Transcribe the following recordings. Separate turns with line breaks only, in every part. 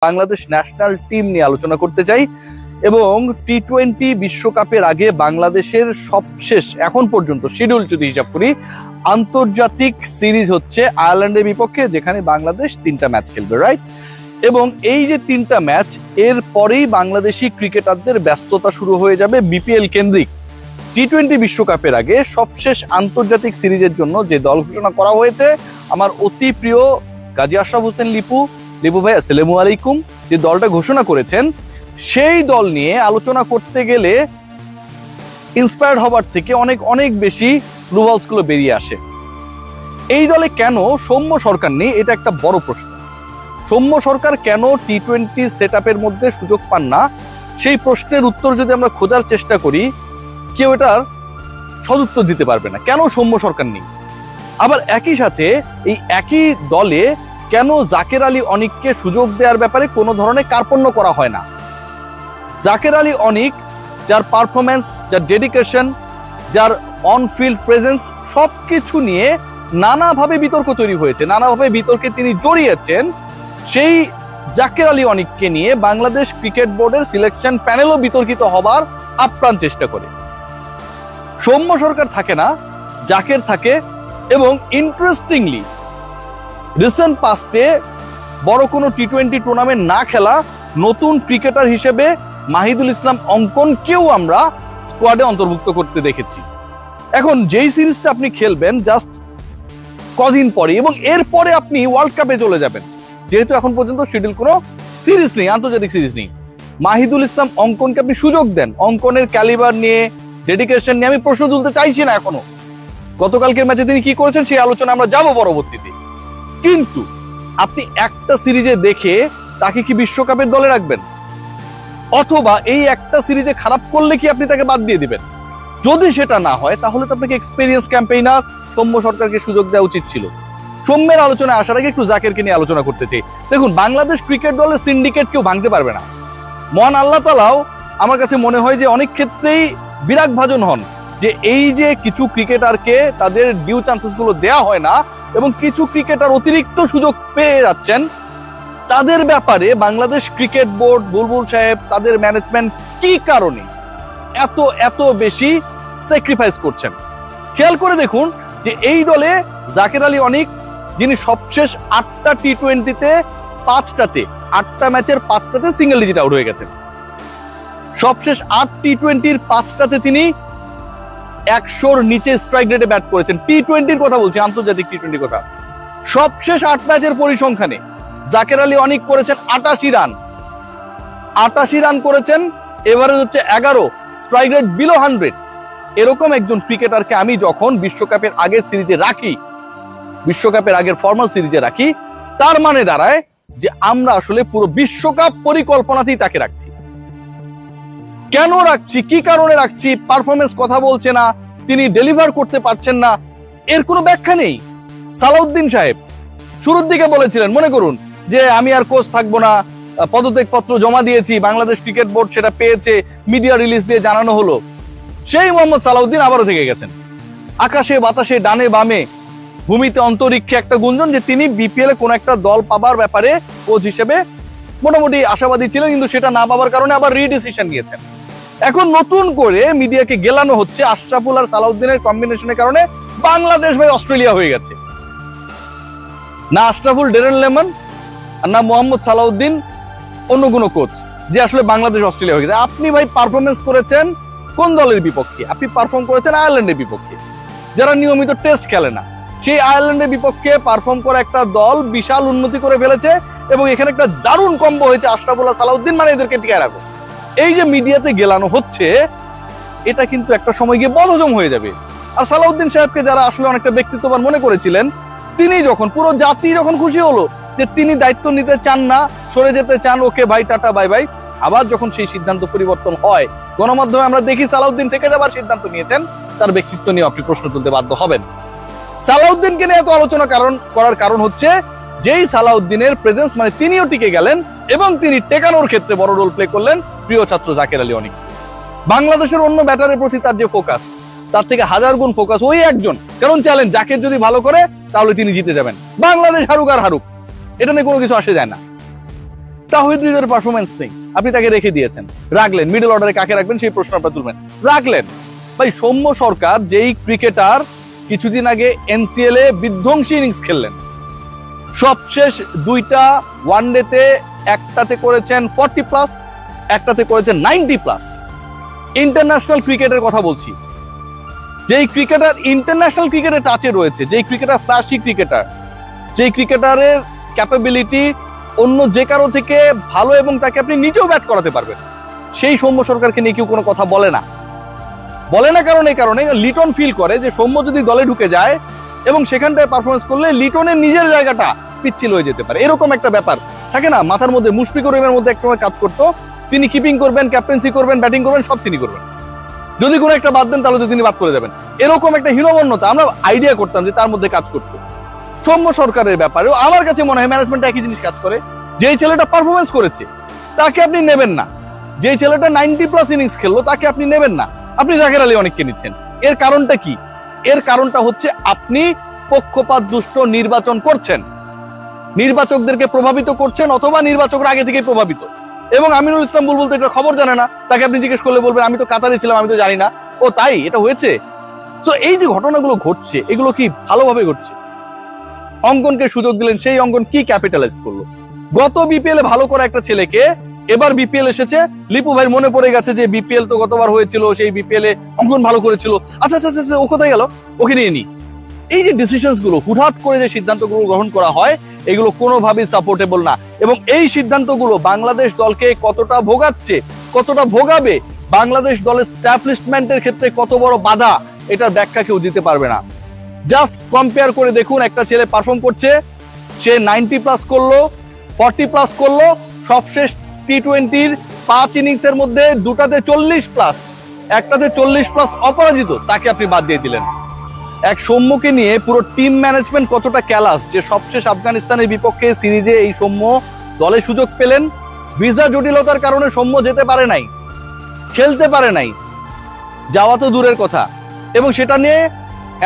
Bangladesh national team নিয়ে আলোচনা করতে চাই এবং টি-20 বিশ্বকাপের আগে বাংলাদেশের সবশেষ এখন পর্যন্ত শিডিউল যদি হিসাব করি আন্তর্জাতিক সিরিজ হচ্ছে আয়ারল্যান্ডের বিপক্ষে, যেখানে বাংলাদেশ 3টা ম্যাচ খেলবে, রাইট? এবং এই যে 3টা ম্যাচ এর পরেই বাংলাদেশি ক্রিকেটারদের ব্যস্ততা শুরু হয়ে যাবে বিপিএল কেন্দ্রিক। টি-20 বিশ্বকাপের আগে সবশেষ আন্তর্জাতিক সিরিজের জন্য যে দল ঘোষণা করা হয়েছে, আমার অতি প্রিয় গাজী আশরাফ হোসেন লিপু ভাই আসসালামু আলাইকুম, যে দলটা ঘোষণা করেছেন সেই দল নিয়ে আলোচনা করতে গেলে ইন্সপায়ার্ড হবার থেকে অনেক বেশি রুলস গুলো বেরিয়ে আসে। এই দলে কেন সৌম্য সরকার নেই, এটা একটা বড় প্রশ্ন। সৌম্য সরকার কেন টি-20 সেটআপের মধ্যে সুযোগ পান না, সেই প্রশ্নের উত্তর যদি আমরা খোঁজার চেষ্টা করি কেউ এটার সদুত্তর দিতে পারবে না। কেন সৌম্য সরকার নেই? আবার একই সাথে এই একই দলে কেন জাকের আলী অনিককে সুযোগ দেওয়ার ব্যাপারে কোনো ধরনের কার্পণ্য করা হয় না? জাকের আলী অনিক যার পারফরমেন্স, যার ডেডিকেশন, যার অন ফিল্ড প্রেজেন্স সবকিছু নিয়ে নানাভাবে বিতর্ক তৈরি হয়েছে, নানাভাবে বিতর্কে তিনি জড়িয়েছেন, সেই জাকের আলী অনিককে নিয়ে বাংলাদেশ ক্রিকেট বোর্ডের সিলেকশন প্যানেলও বিতর্কিত হবার আপ্রাণ চেষ্টা করে। সৌম্য সরকার থাকে না, জাকের থাকে। এবং ইন্টারেস্টিংলি রিসেন্ট পাস্টে বড় কোনো টি-20 টুর্নামেন্ট না খেলা নতুন ক্রিকেটার হিসেবে মাহিদুল ইসলাম অঙ্কনকেও আমরা স্কোয়াডে অন্তর্ভুক্ত করতে দেখেছি। এখন যেই সিরিজটা আপনি খেলবেন জাস্ট কদিন পরে এবং এরপরে আপনি ওয়ার্ল্ড কাপে চলে যাবেন, যেহেতু এখন পর্যন্ত শিডিউল কোনো সিরিজ নেই, আন্তর্জাতিক সিরিজ নেই, মাহিদুল ইসলাম অঙ্কনকে আপনি সুযোগ দেন। অঙ্কনের ক্যালিবার নিয়ে, ডেডিকেশন নিয়ে আমি প্রশ্ন তুলতে চাইছি না এখনো। গতকালকের ম্যাচে তিনি কি করেছেন সেই আলোচনা আমরা যাব পরবর্তীতে, কিন্তু আপনি একটা সিরিজে দেখে তাকে কি বিশ্বকাপের দলে রাখবেন? অথবা এই একটা সিরিজে খারাপ করলে কি আপনি তাকে বাদ দিয়ে দিবেন? যদি সেটা না হয় তাহলে তো আপনাকে এক্সপেরিয়েন্স ক্যাম্পেইনার সৌম্য সরকারকে সুযোগ দেওয়া উচিত ছিল। সৌম্যের আলোচনায় আসার আগে একটু জাকেরকে নিয়ে আলোচনা করতে চাই। দেখুন, বাংলাদেশ ক্রিকেট দলের সিন্ডিকেট কেউ ভাঙতে পারবে না। মহান আল্লাহ তাআলাও আমার কাছে মনে হয় যে অনেক ক্ষেত্রেই বিরাগ ভাজন হন যে এই যে কিছু ক্রিকেটারকে তাদের ডিউ চান্সেস গুলো দেওয়া হয় না এবং কিছু ক্রিকেটার অতিরিক্ত সুযোগ পেয়ে যাচ্ছেন, তাদের ব্যাপারে বাংলাদেশ ক্রিকেট বোর্ড, বুলবুল সাহেব, তাদের ম্যানেজমেন্ট কি কারণে এত বেশি স্যাক্রিফাইস করছেন। খেয়াল করে দেখুন যে এই দলে জাকের আলী অনিক, যিনি সবশেষ 8টা টি-20-তে 8টা ম্যাচের 5টাতে সিঙ্গেল ডিজিট আউট হয়ে গেছেন। সবশেষ 8 টি-20-র 5টাতে তিনি 100-র নিচে স্ট্রাইক রেটে ব্যাট করেছেন। টি-20-র কথা বলছি, আন্তর্জাতিক টি-20 কথা। সবশেষ 8 ম্যাচের পরিসংখ্যানে জাকের আলী অনিক করেছেন 88 রান করেছেন, এভারেজ হচ্ছে 11, স্ট্রাইক রেট বিলো 100। এরকম একজন ক্রিকেটারকে আমি যখন বিশ্বকাপের আগের সিরিজে রাখি, বিশ্বকাপের আগের ফর্মাল সিরিজে রাখি, তার মানে দাঁড়ায় যে আমরা আসলে পুরো বিশ্বকাপ পরিকল্পনাতেই তাকে রাখছি। কেন রাখছি, কি কারণে রাখছি? পারফরমেন্স কথা বলছে না, তিনি ডেলিভার করতে পারছেন না, এর কোনো ব্যাখ্যা নেই। সালাউদ্দিন সাহেব শুরুর দিকে বলেছিলেন, মনে করুন, যে আমি আর কোচ থাকবো না, পদত্যাগ পত্র জমা দিয়েছি, বাংলাদেশ ক্রিকেট বোর্ড সেটা পেয়েছে, মিডিয়া রিলিজ দিয়ে জানানো হলো। সেই মোহাম্মদ সালাউদ্দিন আবারও থেকে গেছেন। আকাশে বাতাসে, ডানে বামে, ভূমিতে অন্তরিক্ষে একটা গুঞ্জন যে তিনি বিপিএল এ কোন একটা দল পাবার ব্যাপারে কোচ হিসেবে মোটামুটি আশাবাদী ছিলেন, কিন্তু সেটা না পাবার কারণে আবার রিডিসিশন নিয়েছেন। এখন নতুন করে মিডিয়াকে গেলানো হচ্ছে আশরাফুল আর সালাউদ্দিনের কম্বিনেশনের কারণে বাংলাদেশ ভাই অস্ট্রেলিয়া হয়ে গেছে। না আশরাফুল ডেরেন লেমন আর না মোহাম্মদ সালাউদ্দিন অন্য কোনো কোচ যে আসলে বাংলাদেশ অস্ট্রেলিয়া হয়ে গেছে। আপনি ভাই পারফরমেন্স করেছেন কোন দলের বিপক্ষে? আপনি পারফর্ম করেছেন আয়ারল্যান্ডের বিপক্ষে, যারা নিয়মিত টেস্ট খেলে না। সেই আয়ারল্যান্ডের বিপক্ষে পারফর্ম করা একটা দল বিশাল উন্নতি করে ফেলেছে এবং এখানে একটা দারুণ কম্বো হয়েছে আশরাফুল আর সালাউদ্দিন, মানে এদেরকে টিকায় রাখো। এই যে মিডিয়াতে গেলানো হচ্ছে, এটা কিন্তু একটা সময় গিয়ে বদহজম হয়ে যাবে। আর সালাউদ্দিন সাহেবকে যারা আসলে অনেকটা ব্যক্তিত্ববান মনে করেছিলেন, তিনি যখন পুরো জাতি যখন খুশি হলো যে তিনি দায়িত্ব নিতে চান না, সরে যেতে চান, ওকে ভাই টাটা বাই বাই, আবার যখন সেই সিদ্ধান্ত পরিবর্তন হয়, গণমাধ্যমে আমরা দেখি সালাউদ্দিন থেকে যাবার সিদ্ধান্ত নিয়েছেন, তার ব্যক্তিত্ব নিয়ে আপনি প্রশ্ন তুলতে বাধ্য হবেন। সালাউদ্দিনকে নিয়ে এত আলোচনা করার কারণ হচ্ছে যেই সালাউদ্দিনের প্রেজেন্স, মানে তিনিও টিকে গেলেন এবং তিনি টেকানোর ক্ষেত্রে বড় রোল প্লে করলেন প্রিয় ছাত্র জাকের আলী অনিক। বাংলাদেশের অন্য ব্যাটারের প্রতি তার যে ফোকাস, তার থেকে 1000 গুণ ফোকাস ওই একজন। কারণ চ্যালেঞ্জ, জাকের যদি ভালো করে তাহলে তিনি জিতে যাবেন, বাংলাদেশ হারুক আর হারুক, এটা নিয়ে কোনো কিছু আসে যায় না। তাওহিদ হৃদয়ের পারফরমেন্স নেই, আপনি তাকে রেখে দিয়েছেন, রাখলেন। মিডল অর্ডারে কাকে রাখবেন সেই প্রশ্ন আপনারা তুলবেন, রাখলেন। ভাই সৌম্য সরকার যেই ক্রিকেটার কিছুদিন আগে এনসিএল এ বিধ্বংসী ইনিংস খেললেন, সবশেষ 2টা ওয়ানডেতে একটাতে করেছেন 40+, একটাতে করেছেন 90+। ইন্টারন্যাশনাল ক্রিকেটের কথা বলছি, যেই ক্রিকেটার ইন্টারন্যাশনাল ক্রিকেটের টাচে রয়েছে, যেই ক্রিকেটার ফ্ল্যাশি ক্রিকেটার, যেই ক্রিকেটারের ক্যাপাবিলিটি অন্য যে কারো থেকে ভালো এবং তাকে আপনি নিজেও ব্যাট করাতে পারবেন, সেই সৌম্য সরকারকে নিয়ে কেউ কোনো কথা বলে না। কারণ এই কারণে লিটন ফিল করে যে সৌম্য যদি দলে ঢুকে যায় এবং সেখানটায় পারফরমেন্স করলে লিটনের নিজের জায়গাটা পিচ্ছিল হয়ে যেতে পারে, এরকম একটা ব্যাপার থাকে না মাথার মধ্যে। মুশফিকুর রহিমের মধ্যে একসময় কাজ করতো, তিনি কিপিং করবেন, ক্যাপ্টেন্সি করবেন, ব্যাটিং করবেন, সব তিনি করবেন। যদি কোনো একটা বাদ দেন তাহলে তো তিনি বাদ করে যাবেন, এরকম একটা হীনমন্যতা আমরা আইডিয়া করতাম যে তার মধ্যে কাজ করতো। সৌম্য সরকারের ব্যাপারেও আমার কাছে মনে হয় ম্যানেজমেন্ট একই জিনিস কাজ করে। যেই ছেলেটা পারফরমেন্স করেছে তাকে আপনি নেবেন না, যেই ছেলেটা 90+ ইনিংস খেললো তাকে আপনি নেবেন না, আপনি জাকের আলী অনেককে নিচ্ছেন। এর কারণটা কি? এর কারণটা হচ্ছে আপনি পক্ষপাত দুষ্ট নির্বাচন করছেন, নির্বাচকদেরকে প্রভাবিত করছেন, অথবা নির্বাচকরা আগে থেকে প্রভাবিত। এবং আমিনুল ইসলাম বুলবুল তো এটা খবর জানে না, তাকে আপনি জিজ্ঞেস করলে বলবেন আমি তো কাতারে ছিলাম, আমি তো জানি না। ও তাই, এটা হয়েছে। তো এই যে ঘটনাগুলো ঘটছে এগুলো কি ভালোভাবে ঘটছে? অঙ্কনকে সুযোগ দিলেন, সেই অঙ্কন কি ক্যাপিটালাইজ করলো? গত বিপিএল এ ভালো করে একটা ছেলেকে এবার বিপিএল এসেছে, লিপু ভাই মনে পড়ে গেছে যে বিপিএল তো গতবার হয়েছিল, সেই বিপিএল এ অঙ্কন ভালো করেছিল, আচ্ছা আচ্ছা আচ্ছা ও কোথায় গেল, ওকে নিয়ে নি। এই যে ডিসিশনস গুলো হুটহাট করে যে সিদ্ধান্তগুলো গ্রহণ করা হয় এগুলো কোনোভাবেই সাপোর্টেবল না। এবং এই সিদ্ধান্তগুলো বাংলাদেশ দলকে কতটা ভোগাচ্ছে, কতটা ভোগাবে, বাংলাদেশ দলের স্ট্যাবলিশমেন্টের ক্ষেত্রে কত বড় বাধা, এটার ব্যাখ্যা কেউ দিতে পারবে না। জাস্ট কম্পেয়ার করে দেখুন, একটা ছেলে পারফর্ম করছে, সে 90+ করলো, 40+ করলো, সবশেষ টি20-র 5 ইনিংসের মধ্যে 2টাতে 40+, একটাতে 40+ অপরাজিত, তাকে আপনি বাদ দিয়ে দিলেন। এক সৌম্যকে নিয়ে পুরো টিম ম্যানেজমেন্ট কতটা ক্যালাস, যে সবশেষ আফগানিস্তানের বিপক্ষে সিরিজে এই সৌম্য দলে সুযোগ পেলেন, ভিসা জটিলতার কারণে সৌম্য যেতে পারে নাই, খেলতে পারে নাই, যাওয়া তো দূরের কথা। এবং সেটা নিয়ে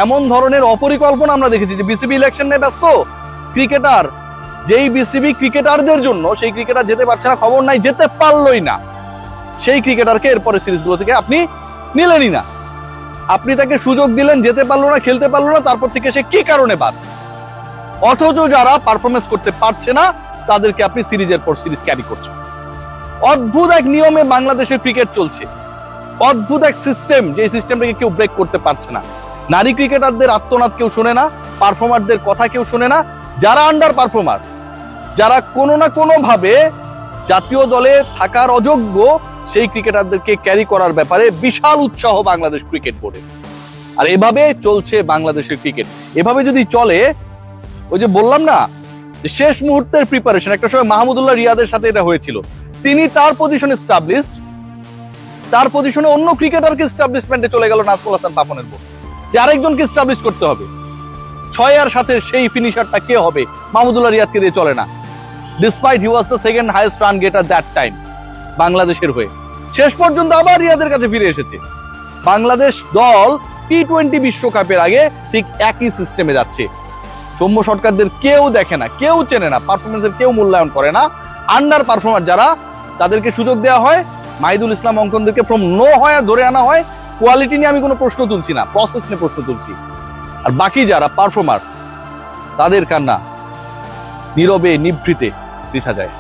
এমন ধরনের অপরিকল্পনা আমরা দেখেছি যে বিসিবি ইলেকশন নিয়ে ব্যস্ত, ক্রিকেটার যেই বিসিবি ক্রিকেটারদের জন্য সেই ক্রিকেটার যেতে পারছে না, খবর নাই, যেতে পারলই না, সেই ক্রিকেটারকে এরপরে সিরিজগুলো থেকে আপনি নিলেনই না। আপনি তাকে সুযোগ দিলেন, যেতে পারলো না, খেলতে পারলো না, তারপর থেকে সে কি কারণে বাদ। অথচ যারা পারফরমেন্স করতে পারছে না তাদেরকে আপনি সিরিজের পর সিরিজ ক্যারি করছেন। অদ্ভুত এক নিয়মে বাংলাদেশের ক্রিকেট চলছে, অদ্ভুত এক সিস্টেম, যে সিস্টেমটাকে কেউ ব্রেক করতে পারছে না। নারী ক্রিকেটারদের আত্মনাদ কেউ শোনে না, পারফর্মারদের কথা কেউ শোনে না। যারা আন্ডার পারফর্মার, যারা কোনো না কোনো ভাবে জাতীয় দলে থাকার অযোগ্য, সেই ক্রিকেটারদেরকে ক্যারি করার ব্যাপারে বিশাল উৎসাহ বাংলাদেশ ক্রিকেট বোর্ডে। আর এভাবে চলছে বাংলাদেশের ক্রিকেট। এভাবে যদি চলে, ওই যে বললাম না যে শেষ মুহূর্তের প্রিপারেশন, একটা সময় মাহমুদুল্লাহ রিয়াদের সাথে এটা হয়েছিল, তিনি তার পজিশনে এস্টাবলিশড, তার পজিশনে অন্য ক্রিকেটারকে এস্টাবলিশমেন্টে চলে গেল নাজমুল হাসান পাপনের বোর্ড, যে আরেকজনকে এস্টাবলিশ করতে হবে। 6 আর 7 সেই ফিনিশারটা কে হবে? মাহমুদুল্লাহ রিয়াদকে দিয়ে চলে না, despite he was the second highest run গেটার that time বাংলাদেশের হয়ে। শেষ পর্যন্ত আবার রিয়াদের কাছে ফিরে এসেছে। বাংলাদেশ দল টি20 বিশ্বকাপের আগে ঠিক একই সিস্টেমে যাচ্ছে। সৌম্য সরকারদের কেউ দেখে না, কেউ চেনে না, পারফরমেন্সের কেউ মূল্যায়ন করে না। আন্ডার পারফর্মার যারা, তাদেরকে সুযোগ দেওয়া হয়। মাহিদুল ইসলাম অঙ্কনদেরকে ফ্রম নো হয় ধরে আনা হয়। কোয়ালিটি নিয়ে আমি কোনো প্রশ্ন তুলছি না, প্রসেস নিয়ে প্রশ্ন তুলছি। আর বাকি যারা পারফর্মার, তাদের কান্না নীরবে নিভৃতে বৃথা যায়।